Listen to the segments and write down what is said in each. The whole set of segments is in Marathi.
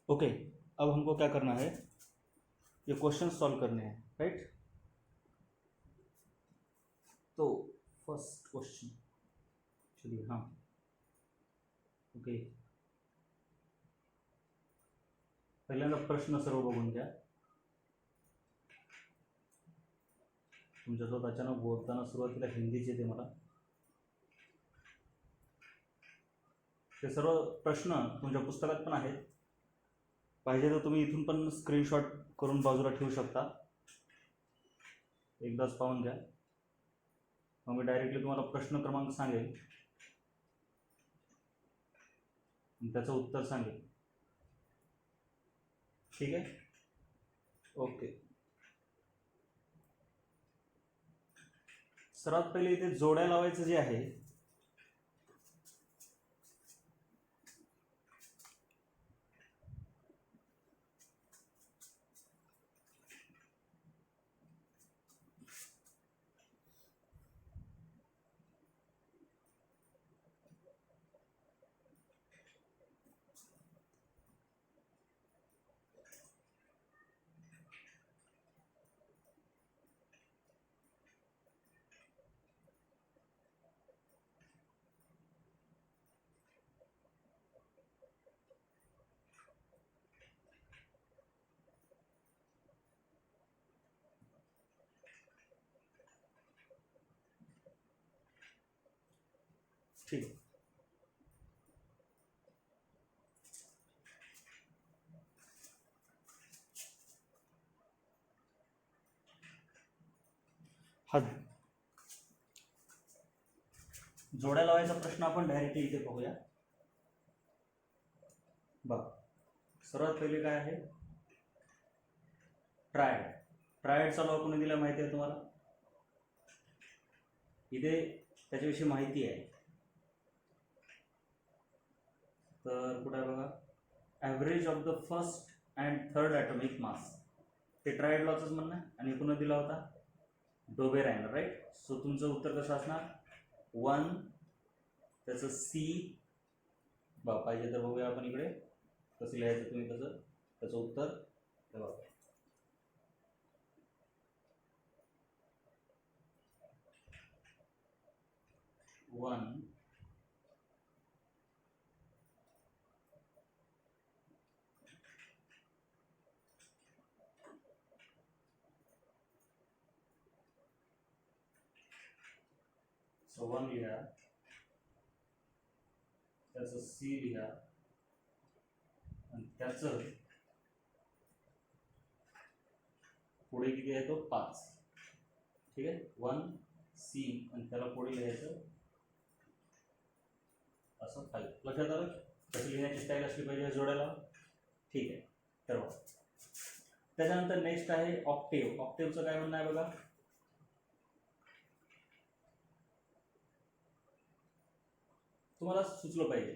ओके, अब हमको क्या करना है, ये क्वेश्चन सॉल्व करने हैं, राइट। तो फर्स्ट क्वेश्चन, चलिए हाँ, ओके, पहिल्यांदा प्रश्न सर्व बघून घ्या. तुमच्यासोबत अचानक बोलताना सुरुवातीला हिंदीच येते मला. ते सर्व प्रश्न तुमच्या पुस्तकात पण आहेत, पाहिजे तर तुम्ही इथून पण स्क्रीनशॉट करून बाजूला ठेवू शकता. एकदाच पाहून घ्या, मग मी डायरेक्टली तुम्हाला प्रश्न क्रमांक सांगेल, त्याचं उत्तर सांगेल. ठीक आहे, ओके. सर्वात पहिले इथे जोड्या लावायचं जे आहे, ठीक. हा जोड्या लावायचा प्रश्न आपण डायरेक्टली इथे पाहूया. बघा, सर्वात पहिले काय आहे, ट्रायड. ट्रायडचा लॉ कोणी दिला माहिती आहे तुम्हाला? इथे त्याच्याविषयी माहिती आहे. तर कुठे आहे बघा, average of the first and third atomic mass, ते ट्रायड लॉचंच म्हणणं आहे. आणि पुन्हा दिला होता डोबेरायनर, राईट. सो तुमचं उत्तर कसं असणार, 1, त्याचं सी. बघा, पाहिजे तर बघूया आपण इकडे कसं लिहायचं, तुम्ही तसं त्याचं उत्तर बघा. वन, सो 1 लिहा, त्याचं सी लिहा, आणि त्याचं पुढे किती आहे तो 5. ठीक आहे, 1 सी आणि त्याला पुढे लिहायचं असं 5. लक्षात आलं कशी लिहिण्याची स्टाईल असली पाहिजे जोड्याला. ठीक आहे, तर त्याच्यानंतर नेक्स्ट आहे ऑक्टेव. ऑक्टेवचं काय म्हणणं आहे बघा, तुम्हाला सुचलं पाहिजे.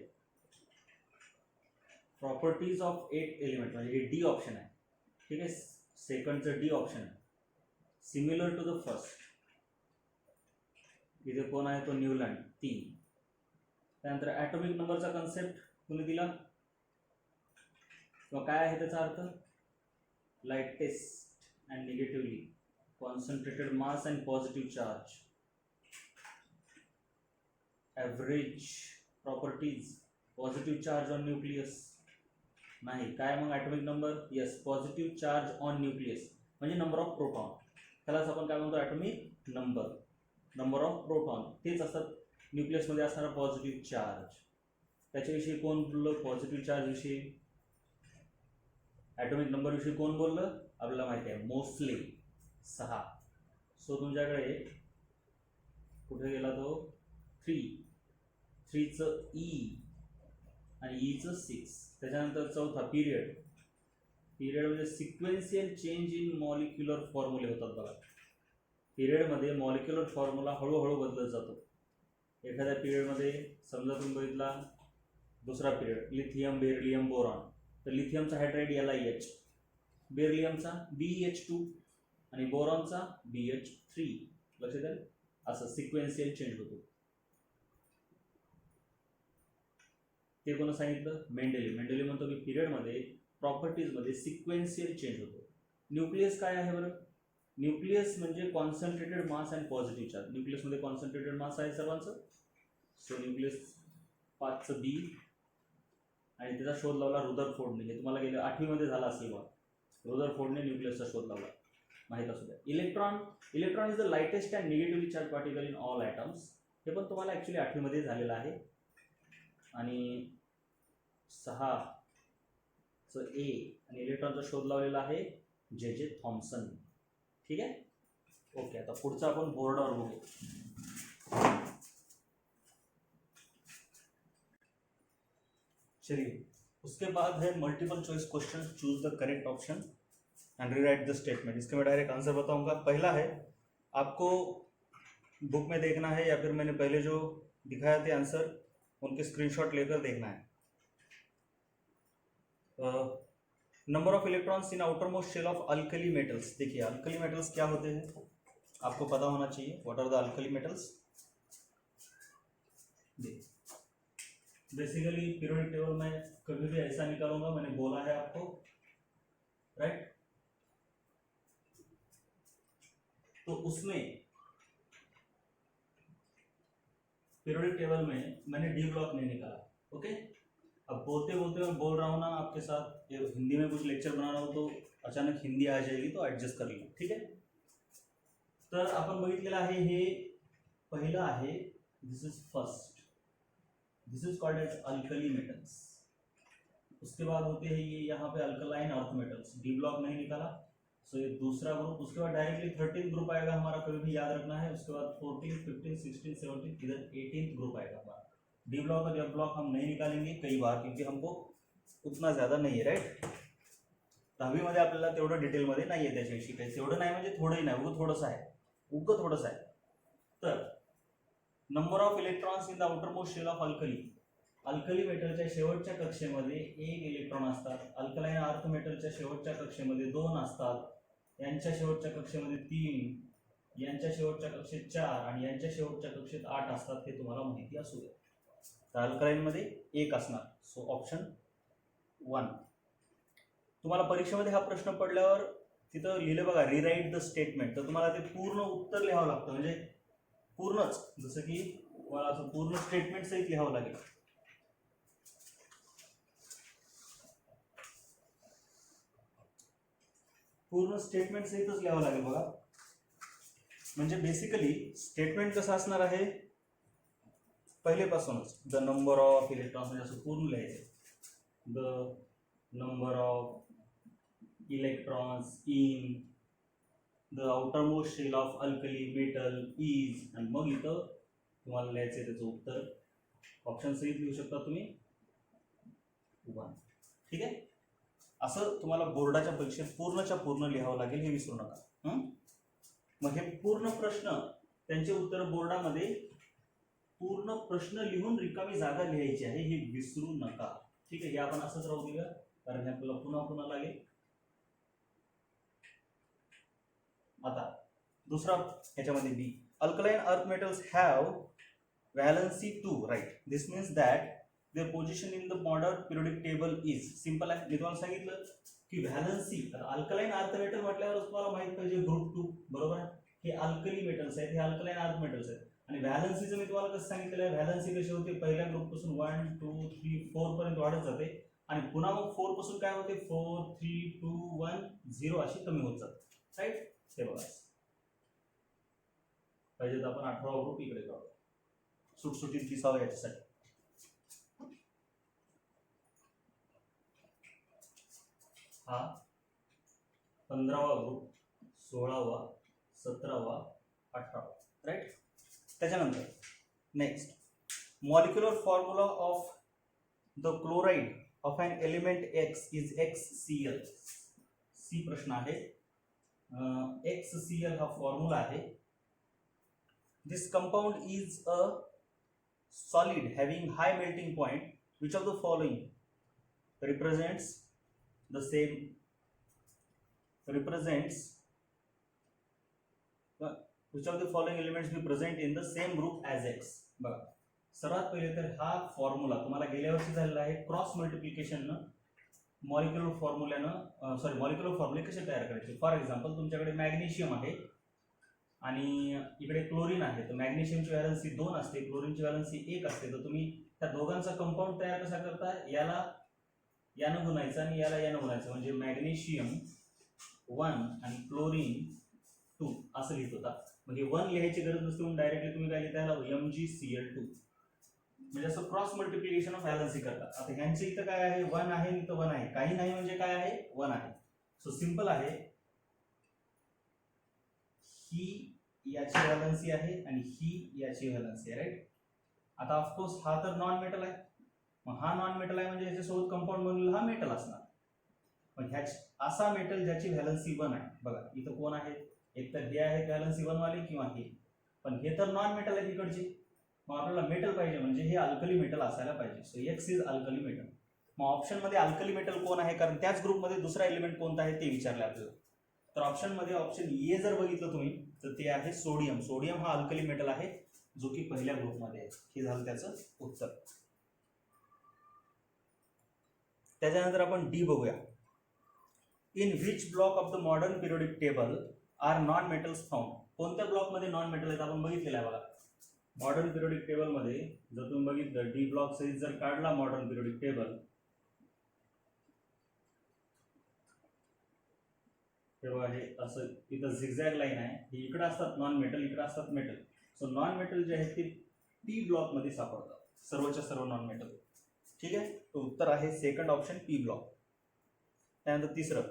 प्रॉपर्टीज ऑफ 8 एलिमेंट, म्हणजे हे डी ऑप्शन आहे. ठीक आहे, सेकंडचं डी ऑप्शन आहे, सिमिलर टू द फर्स्ट. इथे कोण आहे तो न्यूलँड, 3. त्यानंतर ॲटॉमिक नंबरचा कन्सेप्ट कुणी दिला, किंवा काय आहे त्याचा अर्थ, lightest and negatively concentrated mass and positive charge. Average properties, positive charge on nucleus. नाही, काय मग atomic number, yes, positive charge on nucleus, म्हणजे नंबर ऑफ प्रोटॉन. त्यालाच आपण काय म्हणतो, atomic number, number of proton. तेच असतात न्यूक्लियसमध्ये असणारा पॉझिटिव्ह चार्ज. त्याच्याविषयी कोण बोललं, पॉझिटिव्ह चार्जविषयी, ॲटॉमिक नंबरविषयी कोण बोललं, आपल्याला माहिती आहे, मोस्ले, 6. सो तुमच्याकडे कुठे गेला तो 3, 3चं ई आणि ईचं 6. त्याच्यानंतर चौथा पिरियड. पिरियड म्हणजे सिक्वेन्शियल चेंज इन मॉलिक्युलर फॉर्म्युले होतात बघा. पिरियडमध्ये मॉलिक्युलर फॉर्म्युला हळूहळू बदलत जातो. एखाद्या पिरियडमध्ये समजा तुम्ही बघितला दुसरा पिरियड, लिथियम, बेरिलियम, बोरॉन, तर लिथियमचा हायड्राईड LiH, बेरिलियमचा BH2 आणि बोरॉनचा BH3. लक्षात आलं, असं सिक्वेन्शियल चेंज होतो. ते कोण सांगितलं, मेंडेली. मेंडेली म्हणतो की पिरियडमध्ये प्रॉपर्टीजमध्ये सिक्वेन्शियल चेंज होतो. न्यूक्लियस काय आहे बरं? न्यूक्लियस म्हणजे concentrated mass and positive charge. न्यूक्लियसमध्ये कॉन्सन्ट्रेटेड मास आहे सर्वांचं. सो न्यूक्लियस 5चं बी आणि त्याचा शोध लावला रुदरफोर्डने. हे तुम्हाला गेल्या 8वीमध्ये झाला असेल बघा. रुदरफोर्डने न्यूक्लियसचा शोध लावला, माहीत असू द्या. Electron is the lightest and negatively charged particle in all atoms. हे पण तुम्हाला ॲक्च्युली 8वीमध्ये झालेलं आहे. आणि 6चं ए आणि इलेक्ट्रॉनचा शोध लावलेला आहे जे थॉम्सन. ठीक आहे, ओके. आता पुढचा आपण बोर्डावर बघू. चलिए, उसके बाद है multiple choice question. Choose the correct option end rewrite the statement. इसके मैं डायरेक्ट आंसर बताऊंगा. पहला है, आपको बुक में देखना है या फिर मैंने पहले जो दिखाया थे आंसर उनके स्क्रीनशॉट लेकर देखना है. Number of electrons in outermost shell of alkali metals. देखिए अल्कली मेटल्स क्या होते हैं आपको पता होना चाहिए. What are the alkali metals? Basically periodic table में कभी भी ऐसा निकालूंगा, मैंने बोला है आपको, राइट? तो उसमें पीरियोडिक टेबल में मैंने डी ब्लॉक नहीं निकाला. ओके, अब बोलते बोलते मैं बोल रहा हूँ ना आपके साथ, ये हिंदी में कुछ लेक्चर बना रहा हूँ तो अचानक हिंदी आ जाएगी तो ॲडजस्ट कर लो. ठीक आहे, तर आपण बघितलेलं आहे हे पहिलं आहे. This is first, this is called as alkali metals. उसके बाद होते हैं ये यहाँ पे alkaline earth metals. D block नहीं निकाला, सो ये दूसरा ग्रुप. उसके बाद डायरेक्टली 13 ग्रुप आएगा हमारा, कभी भी याद रखना है. उसके बाद 14, 15, 16, 17, इधर 18 ग्रुप आएगा हमारा. डी ब्लॉक और एफ ब्लॉक हम नहीं निकालेंगे कई बार, क्योंकि हमको उतना ज़्यादा नहीं है, राइट? 10वीमध्ये आपल्याला तेवढं डिटेलमध्ये नाही आहे त्याच्याविषयी काही. तेवढं नाही म्हणजे थोडंही नाही, उगं थोडंसं आहे, उगं थोडंसं आहे. तर number of electrons in the outermost shell of alkali. Alkali मेटलच्या शेवटच्या कक्षेमध्ये 1 इलेक्ट्रॉन असतात. अल्कलाइन अर्थ मेटलच्या शेवटच्या कक्षेमध्ये 2 असतात. यांच्या शेवटच्या कक्षेमध्ये 3, यांच्या शेवटच्या कक्षेत 4 आणि यांच्या शेवटच्या कक्षेत 8 असतात. हे तुम्हाला माहिती असू द्या. तर अल्कलाइनमध्ये 1 असणार. So option 1. तुम्हाला परीक्षेमध्ये हा प्रश्न पडल्यावर तिथं लिहिलं बघा, रिराईट द स्टेटमेंट. तर तुम्हाला ते पूर्ण उत्तर लिहावं लागतं, म्हणजे पूर्णच, जसं की तुम्हाला असं पूर्ण स्टेटमेंट सहित लिहावं लागेल. पूर्ण स्टेटमेंट सहितच लिहावं लागेल बघा. म्हणजे बेसिकली स्टेटमेंट कसं असणार आहे पहिलेपासूनच. द नंबर ऑफ इलेक्ट्रॉन्स म्हणजे असं पूर्ण लिहायचं. The number of electrons in the outermost shell of alkali metal is, आणि मग इथं तुम्हाला लिहायचं आहे त्याचं उत्तर. ऑप्शन सहित लिहू शकता तुम्ही 1. ठीक आहे, असं तुम्हाला बोर्डाच्या परीक्षेत पूर्णच्या पूर्ण लिहावं लागेल, हे विसरू नका. मग हे पूर्ण प्रश्न, त्यांचे उत्तर बोर्डामध्ये पूर्ण प्रश्न लिहून रिकामी जागा लिहायची आहे, हे विसरू नका. ठीक आहे, हे आपण असंच राहू देऊया, कारण हे आपल्याला पुन्हा पुन्हा लागेल. आता दुसरा ह्याच्यामध्ये B. Alkaline earth metals have valency 2, right? This means that their position in the modern periodic table is. Simple आहे. मी तुम्हाला सांगितलं की व्हॅलन्सी, अल्कलाइन अर्थ मेटल म्हटल्यावर तुम्हाला माहित पाहिजे ग्रुप 2, बरोबर आहे? हे अल्कली मेटल्स आहेत, हे अल्कलाइन अर्थ मेटल्स आहेत. आणि व्हॅलन्सीचं मी तुम्हाला कसं सांगितलेलं आहे, व्हॅलन्सी कशी होते, पहिल्या ग्रुपपासून 1, 2, 3, 4 पर्यंत वाढत जाते आणि पुन्हा मग 4 पासून काय होते, 4, 3, 2, 1, 0 अशी कमी होत जाते, राईट? हे बघा, पाहिजे तर आपण 18वा ग्रुप इकडे काढू, सुटसुटीत दिसावं याच्यासाठी. हा 15वा ग्रुप, 16वा, 17वा, 18वा, राईट? त्याच्यानंतर next, molecular formula of the chloride of an element X is XCl. C प्रश्न आहे. XCl हा फॉर्म्युला आहे. This compound is a solid having high melting point. Which of the following represents the same, represents which of the following elements be present in the same group as X. बघा, सर्वात पहिले तर हा फॉर्म्युला तुम्हाला गेल्या वर्षी झालेला आहे क्रॉस मल्टिप्लिकेशन न. मॉलिक्युलर फॉर्म्युल्यानं मॉलिक्युलर फॉर्म्युले कसे तयार करायचे. फॉर एक्झाम्पल तुमच्याकडे मॅग्नेशियम आहे आणि इकडे क्लोरीन आहे, तर मॅग्नेशियमची व्हॅलन्सी 2 असते, क्लोरीनची व्हॅलन्सी 1 असते. तर तुम्ही त्या दोघांचा कंपाऊंड तयार कसा करता, याला यानं गुणायचं आणि याला यानं गुणायचं, म्हणजे मॅग्नेशियम 1 आणि क्लोरीन 2 असं लिहित होता. म्हणजे 1 लिहायची गरज नसते, म्हणून डायरेक्टली तुम्ही काय लिहिता, याला MgCl2, म्हणजे असं क्रॉस मल्टिप्लिकेशन ऑफ व्हॅलन्सी करतात. आता ह्यांचे इथं काय आहे, 1 आहे, इथं 1 आहे, काही नाही म्हणजे काय आहे, 1 आहे. सो सिंपल आहे, ही याची व्हॅलन्सी आहे आणि ही याची व्हॅलन्सी आहे, राईट. आता ऑफकोर्स हा तर नॉन मेटल आहे, मग हा नॉन मेटल आहे म्हणजे ह्याच्यासोबत कंपाऊंड बनलेला हा मेटल असणार. पण ह्याच असा मेटल ज्याची व्हॅलन्सी 1 आहे. बघा इथं कोण आहे, एक तर हे आहे व्हॅलन्सी 1 वाले किंवा हे, पण हे तर नॉन मेटल आहे तिकडचे. मग आपल्याला मेटल पाहिजे म्हणजे हे अल्कली मेटल असायला पाहिजे. So x is alkali metal. मग ऑप्शनमध्ये अल्कली मेटल कोण आहे, कारण त्याच ग्रुपमध्ये दुसरा एलिमेंट कोणता आहे ते विचारले आपल्याला. तर ऑप्शनमध्ये ऑप्शन ए जर बघितलं तुम्ही तर ते आहे सोडियम. सोडियम हा अल्कली मेटल आहे जो की पहिल्या ग्रुपमध्ये आहे. हे झालं त्याचं उत्तर. त्याच्यानंतर आपण डी बघूया. In which block of the modern periodic table are non metals found. कोणत्या ब्लॉकमध्ये नॉन मेटल आहेत आपण बघितलेलं आहे. बघा मॉडर्न पिरियोडिक टेबल मध्ये जर तुम्ही बघितलं, डी ब्लॉक साईज जर काढला मॉडर्न पिरियोडिक टेबल, तेव्हा हे असं इथं झिगझॅग लाईन आहे, ही इकडे असतात नॉन मेटल, इकडे असतात मेटल. सो नॉन मेटल जे आहेत ते पी ब्लॉक मध्ये सापडतात, सर्वच्या सर्व नॉन मेटल. ठीक आहे, तो उत्तर आहे सेकंड ऑप्शन पी ब्लॉक. त्यानंतर तिसरं,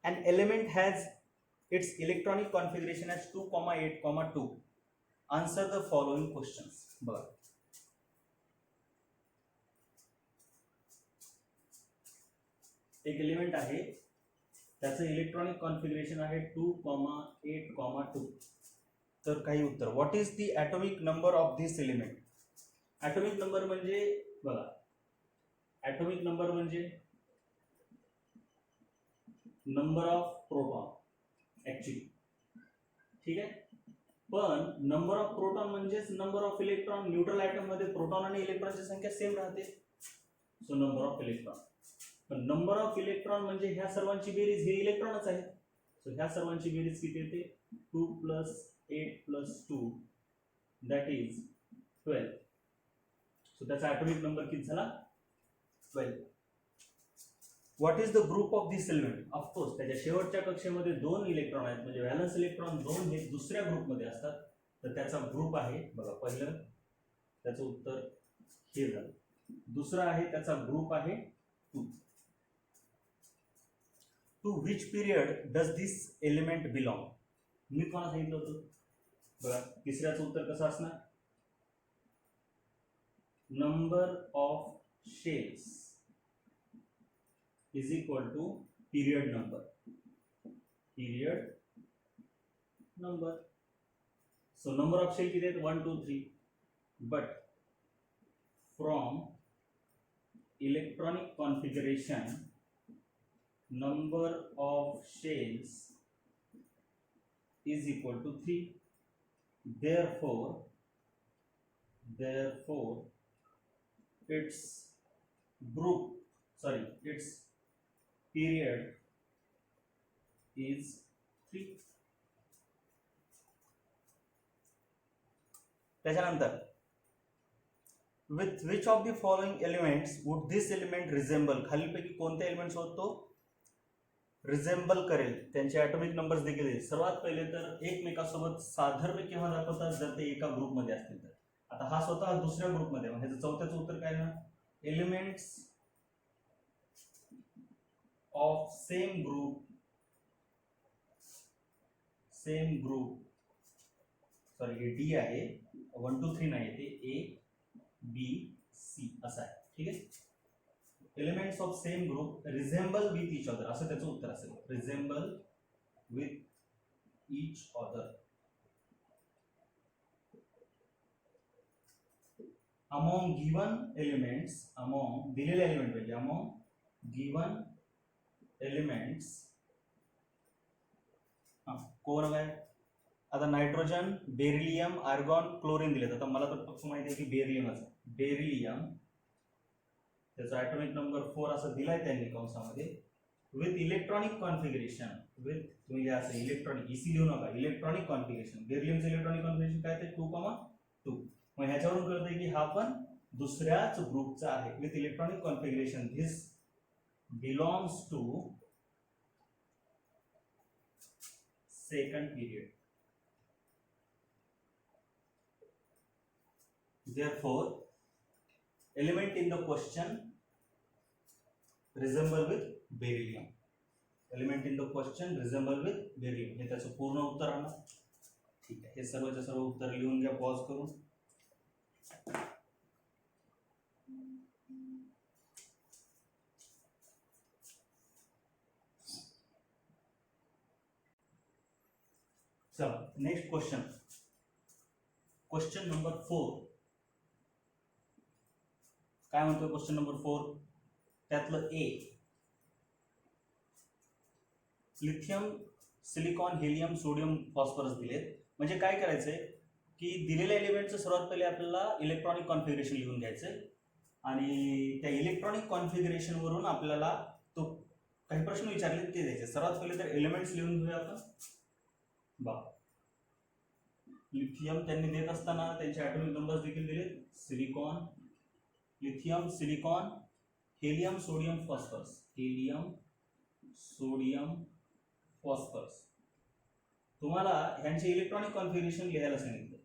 an element has its electronic configuration as 2,8,2. Answer the following questions. बघा एक एलिमेंट आहे, त्याचं इलेक्ट्रॉनिक कॉन्फिगरेशन आहे 2,8,2. तर काही उत्तर. What is the atomic number of this element. Atomic number म्हणजे बघा, ॲटॉमिक नंबर म्हणजे नंबर ऑफ प्रोटॉन ऍक्च्युली. ठीक आहे, पण नंबर ऑफ प्रोटॉन म्हणजेच number of electron. Neutral atom मध्ये प्रोटॉन आणि इलेक्ट्रॉनची संख्या सेम राहते, सो नंबर ऑफ इलेक्ट्रॉन. पण नंबर ऑफ इलेक्ट्रॉन म्हणजे ह्या सर्वांची बेरीज, हे इलेक्ट्रॉनच आहे. सो ह्या सर्वांची बेरीज किती येते, 2 + 8 + 2 दॅट इज 12. सो त्याचा ॲटॉमिक नंबर किती झाला, 12. What is the group of this element. Of course त्याच्या शेवटच्या कक्षेमध्ये 2 इलेक्ट्रॉन आहेत, म्हणजे व्हॅलन्स इलेक्ट्रॉन 2 हे दुसऱ्या ग्रुपमध्ये असतात. तर त्याचा ग्रुप आहे बघा, पहिलं त्याचं उत्तर हे झालं. दुसरा आहे त्याचा ग्रुप आहे 2. To which period does this element belong. मी तुम्हाला सांगितलं होतं बघा, तिसऱ्याचं उत्तर कसं असणार, number of shells is equal to period number. So number of shell किती आहेत, 1 2 3. but from electronic configuration number of shells is equal to 3. therefore its period is 3. त्याच्यानंतर with which of the following elements would this element resemble. खालीलपैकी कोणत्या एलिमेंट सोबत तो रिझेंबल करेल, त्यांचे ॲटॉमिक नंबर्स देखील आहेत. सर्वात पहिले तर एकमेकांसोबत साधर्म्य केव्हा दाखवतात, जर ते एका ग्रुपमध्ये असतील तर. आता हा स्वतः दुसऱ्या ग्रुपमध्ये, म्हणजे चौथ्याचं उत्तर काय ना, elements of same group sorry हे डी आहे, 1 2 3 नाही, ते ए बी सी असं आहे. ठीक आहे, elements of same group रिझेंबल with each other, असं त्याचं उत्तर असेल, रिझेंबल with each other. Among given elements, among दिलेले एलिमेंट पाहिजे, अमॉंग गिवन एलिमेंट्स कोण काय. आता नायट्रोजन, बेरिलियम, आर्गॉन, क्लोरीन दिलेत. आता मला तर फक्त माहिती आहे की बेरिलियमच आहे. बेरिलियम, त्याचा ॲटॉमिक नंबर 4 असं दिलाय त्यांनी कंसामध्ये. विथ इलेक्ट्रॉनिक कॉन्फिगरेशन, विथ तुम्ही लिहा असं इलेक्ट्रॉनिक, इसी लिहू नका, इलेक्ट्रॉनिक कॉन्फिगरेशन. बेरिलियमचं इलेक्ट्रॉनिक कॉन्फिगरेशन काय ते 2,2. मग ह्याच्यावरून कळतंय की हा पण दुसऱ्याच ग्रुपचा आहे. With electronic configuration this belongs to second period. Therefore, element in the question resemble with beryllium. Element in the question resemble with beryllium. हे त्याचं पूर्ण उत्तर आहे ना. ठीक आहे, हे सर्वच्या सर्व उत्तर लिहून घ्या पॉज करून. चला नेक्स्ट क्वेश्चन. क्वेश्चन नंबर 4 काय म्हणतो? क्वेश्चन नंबर 4 त्यातलं A, lithium, silicon, helium, sodium, phosphorus दिलेत. म्हणजे काय करायचंय की दिलेल्या एलिमेंटचं सर्वात पहिले आपल्याला इलेक्ट्रॉनिक कॉन्फिगरेशन लिहून घ्यायचंय आणि त्या इलेक्ट्रॉनिक कॉन्फिगरेशन वरून आपल्याला तो काही प्रश्न विचारले ते द्यायचे. सर्वात पहिले तर एलिमेंट्स लिहून घेऊया आपण. बा लिथियम त्यांनी देत असताना त्यांचे ॲटॉमिक नंबर्स देखील दिले. Silicon, lithium, silicon, helium, sodium, phosphorus. Helium, sodium, phosphorus. तुम्हाला ह्यांचे इलेक्ट्रॉनिक कॉन्फिगरेशन लिहायला सांगितलं.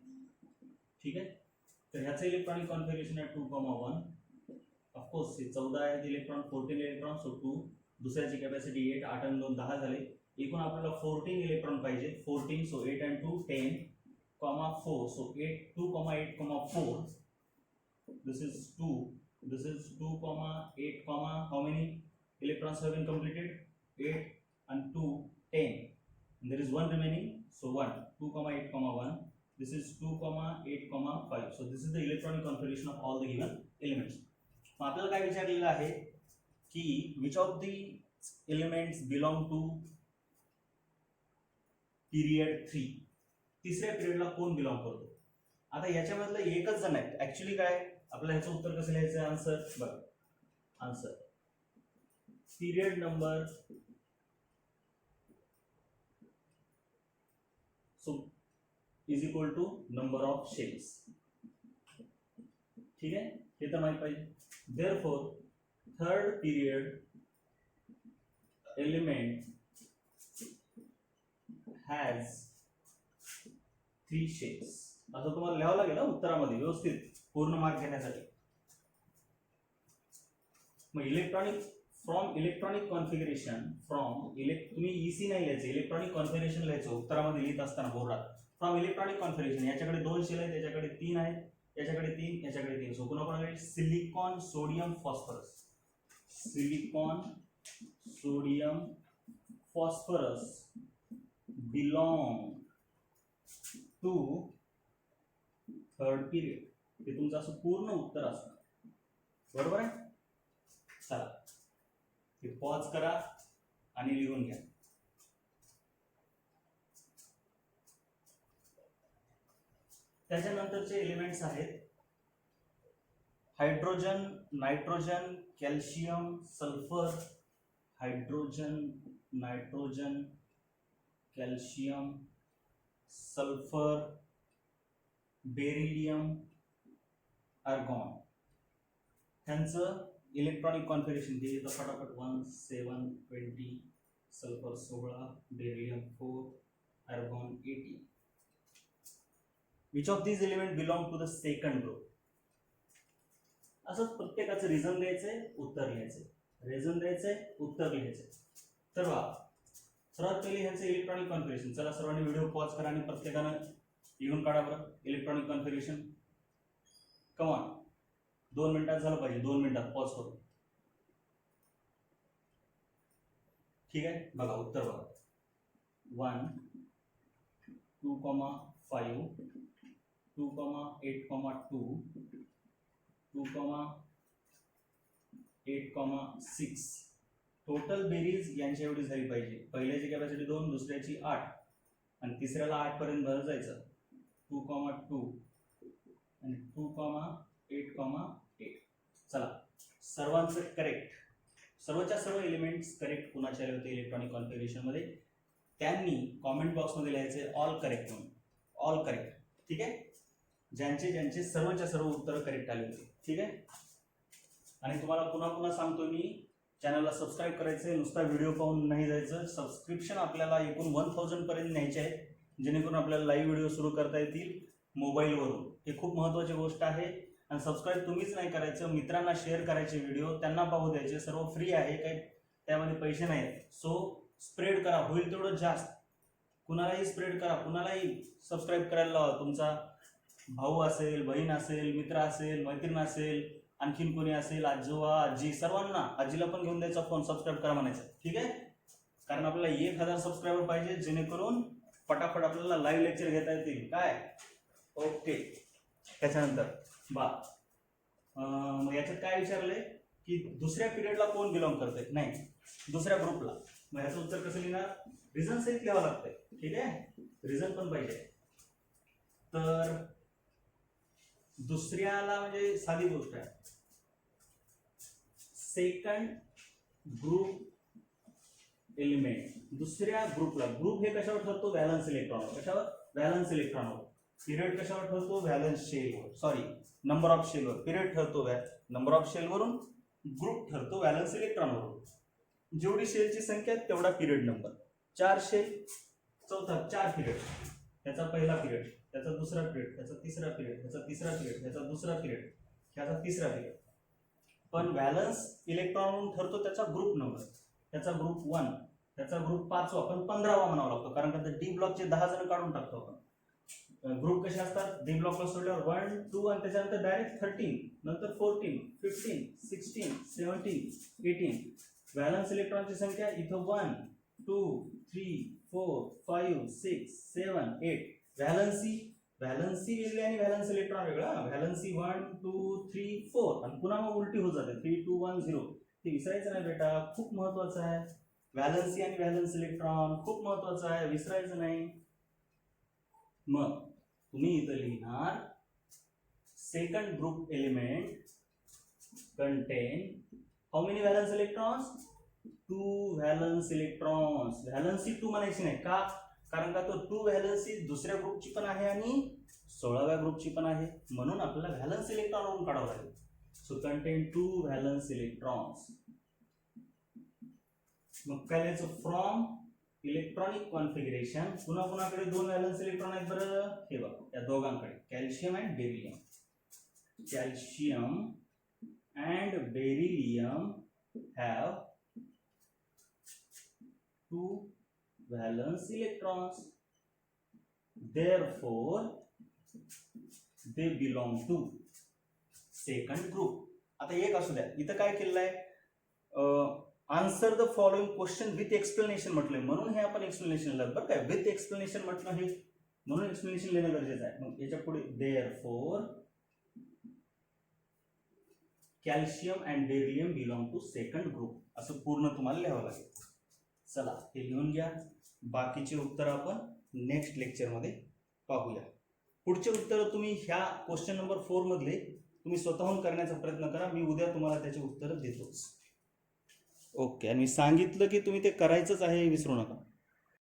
ठीक आहे, तर ह्याचं इलेक्ट्रॉनिक कॉन्फिगरेशन आहे 2,1. ऑफकोर्स हे 14 आहेत इलेक्ट्रॉन, 14 इलेक्ट्रॉन, सो 2. दुसऱ्याची कॅपॅसिटी 8, 8 आणि 2 10 झाले. एकूण आपल्याला 14 इलेक्ट्रॉन पाहिजे. 14, so 8 and 2 10, 4, so 8, 2, 8, 4. This is 2. This is 2, 8, how many electrons have been completed? 8 and 2, 10. And there is 1 remaining, so 1. 2, 8, 1. This is 2, 8, 5. So this is the electronic configuration of all the given elements. मग आपल्याला काय विचारलेलं आहे की which of the elements belong to period 3. तिसऱ्या पिरियडला कोण बिलॉंग करतो? आता याच्यामधलं एकच जण आहे ऍक्च्युली. काय आपल्याला ह्याचं उत्तर कसं लिहायचं? आन्सर बघा, answer period number, so is equal to number of shells. ठीक आहे, हे तर माहित पाहिजे. Therefore third period element has 3 shells. असं तुम्हाला लिहावं लागेल ना उत्तरामध्ये व्यवस्थित पूर्ण मार्क घेण्यासाठी. मग इलेक्ट्रॉनिक कॉन्फिगरेशन तुम्ही इसी नाही लिहायचं, इलेक्ट्रॉनिक कॉन्फिगरेशन लिहायचं उत्तरामध्ये लिहित असताना बोर्डात. फ्रॉम इलेक्ट्रॉनिक कॉन्फिगरेशन याच्याकडे 2 शेल आहेत, याच्याकडे 3 आहेत, याच्याकडे 3, याच्याकडे 3. सो कोणाकोणाकडे? Silicon, sodium, phosphorus. Silicon, sodium, phosphorus belong to third period. हे तुमचं असं पूर्ण उत्तर असणार. बरोबर आहे? चला हे पॉज करा आणि लिहून घ्या. त्याच्यानंतरचे एलिमेंट्स आहेत hydrogen, nitrogen, calcium, sulphur. Hydrogen, nitrogen, calcium, sulphur, beryllium, argon. ह्यांचं इलेक्ट्रॉनिक कॉन्फिगरेशन दिले तर फटाफट. 1, 7, 20, sulphur 16, beryllium 4, argon 18. Which of these element belong to the second group. असंच प्रत्येकाचं रिझन द्यायचंय, उत्तर लिहायचंय, रिझन द्यायचंय, उत्तर लिहायचंय. तर सर्वात पहिले ह्यांचं इलेक्ट्रॉनिक कॉन्फिगरेशन. चला सर्वांनी व्हिडिओ पॉज करा आणि प्रत्येकानं लिहून काढा बरं इलेक्ट्रॉनिक कॉन्फिगरेशन. कमॉन, 2 मिनिटात झालं पाहिजे, 2 मिनिटात पॉज करू. ठीक आहे, बघा उत्तर बघा. 1, 2, 5, 2, 8, 2, 2, 8, 6. टोटल बेरीज यांच्या एवढी झाली पाहिजे. पहिल्याची कॅपॅसिटी 2, दुसऱ्याची 8 आणि तिसऱ्याला 8 पर्यंत भरत जायचं. 2, 2 आणि 2, 8, 8. चला सर्वांचं करेक्ट, सर्वच्या सर्व एलिमेंट्स करेक्ट कुणाचे आले होते इलेक्ट्रॉनिक कॉन्फिगरेशनमध्ये, त्यांनी कॉमेंट बॉक्समध्ये लिहायचे ऑल करेक्ट म्हणून, ऑल करेक्ट. ठीक आहे, ज्यांचे ज्यांचे सर्वच्या सर्व उत्तरं करेक्ट आले होते. ठीक आहे, आणि तुम्हाला पुन्हा पुन्हा सांगतो मी, चॅनलला सबस्क्राईब करायचं आहे, नुसता व्हिडिओ पाहून नाही जायचं. सबस्क्रिप्शन आपल्याला एकूण 1000 पर्यंत न्यायचे आहे, जेणेकरून आपल्याला लाईव्ह व्हिडिओ सुरू करता येतील मोबाईलवरून. हे खूप महत्त्वाची गोष्ट आहे. आणि सबस्क्राईब तुम्हीच नाही करायचं, मित्रांना शेअर करायचे व्हिडिओ, त्यांना पाहू द्यायचे. सर्व फ्री आहे, काही त्यामध्ये पैसे नाहीत. सो स्प्रेड करा, होईल तेवढं जास्त, कुणालाही स्प्रेड करा, कुणालाही सबस्क्राईब करायला लावा. तुमचा भाऊ असेल, बहीण असेल, मित्र असेल, मैत्रीण असेल, आणखीन कोणी असेल, आजोबा आजी, सर्वांना, आजीला पण घेऊन द्यायचा फोन, सबस्क्राईब करा म्हणायचं. ठीक आहे, कारण आपल्याला 1000 सबस्क्रायबर पाहिजे, जेणेकरून पटापट आपल्याला लाईव्ह लेक्चर घेता येतील. काय ओके. त्याच्यानंतर मग याच्यात काय विचारलंय की दुसऱ्या पिरियडला कोण बिलॉंग करते, नाही दुसऱ्या ग्रुपला. मग याचं उत्तर कसं लिहिणार, रिझन सहित लिहावं लागतंय. ठीक आहे, रिझन पण पाहिजे. तर दुसऱ्याला म्हणजे साधी गोष्ट आहे, सेकंड ग्रुप एलिमेंट दुसऱ्या ग्रुपला. ग्रुप हे कशावर ठरतो, व्हॅलन्स इलेक्ट्रॉनवर. कशावर, व्हॅलन्स इलेक्ट्रॉनवर. पिरियड कशावर ठरतो, व्हॅलन्स शेलवर, सॉरी नंबर ऑफ शेलवर. पिरियड ठरतो नंबर ऑफ शेलवरून, ग्रुप ठरतो व्हॅलन्स इलेक्ट्रॉनवरून. जेवढी शेलची संख्या तेवढा पिरियड नंबर. 4 शेल, चौथा 4 पिरियड, त्याचा पहिला पिरियड, त्याचा दुसरा पिरियड, त्याचा तिसरा पिरियड, त्याचा तिसरा पिरियड, त्याचा दुसरा पिरियड, त्याचा तिसरा पिरियड. पण व्हॅलन्स इलेक्ट्रॉन ठरतो त्याचा ग्रुप नंबर, त्याचा ग्रुप 1, त्याचा ग्रुप 5वा, पण 15वा म्हणावा लागतो, कारण का डी ब्लॉकचे 10 जण काढून टाकतो आपण. ग्रुप कसे असतात, डी ब्लॉकला सोडल्यावर 1, 2 आणि त्याच्यानंतर डायरेक्ट 13, नंतर 14, 15, 16, 17, 18. व्हॅलन्स इलेक्ट्रॉनची संख्या इथं 1, 2, 3, 4, 5, 6, 7, 8. व्हॅलन्सी वेगळी आणि व्हॅलन्स इलेक्ट्रॉन वेगळा. व्हॅलन्सी 1, 2, 3, 4 आणि पुन्हा मग उलटी होत जाते 3, 2, 1, 0. ते विसरायचं नाही बेटा, खूप महत्वाचं आहे. व्हॅलन्सी आणि व्हॅलन्स इलेक्ट्रॉन खूप महत्वाचं आहे, विसरायचं नाही. मग तुम्ही इथं लिहिणार second group element content how many valence electrons, 2 valence electrons. Valency 2 म्हणायची नाही का, कारण का तो 2 व्हॅलन्सी दुसऱ्या ग्रुपची पण आहे आणि 16व्या ग्रुपची पण आहे, म्हणून आपल्याला व्हॅलन्स इलेक्ट्रॉन म्हणून काढावं लागेल. So content 2 valence electrons. मग काय लिहायचं, फ्रॉम इलेक्ट्रॉनिक कॉन्फिगरेशन. पुन्हा कुणाकडे 2 व्हॅलन्स इलेक्ट्रॉन आहेत बरं, हे बघा या दोघांकडे, calcium and beryllium. Calcium and beryllium have 2 valence electrons, therefore they belong to second group. आता एक असू द्या, इथं काय केलेलं आहे, answer the following question with explanation म्हटलंय, म्हणून हे आपण एक्सप्लेनेशन लिहिलं बरं काय. विथ एक्सप्लेनेशन म्हटलं हे, म्हणून एक्सप्लेनेशन लिहिणं गरजेचं आहे. मग याच्या पुढे therefore calcium and beryllium belong to second group, असं पूर्ण तुम्हाला लिहावं लागेल. चला हे लिहून घ्या. बाकीचे उत्तर आपण नेक्स्ट लेक्चरमध्ये पाहूया. पुढचे उत्तर तुम्ही ह्या क्वेश्चन नंबर 4 मधले तुम्ही स्वतःहून करण्याचा प्रयत्न करा. मी उद्या तुम्हाला त्याचे उत्तर देतोच. ओके, आणि मी सांगितलं की तुम्ही ते करायचंच आहे, विसरू नका.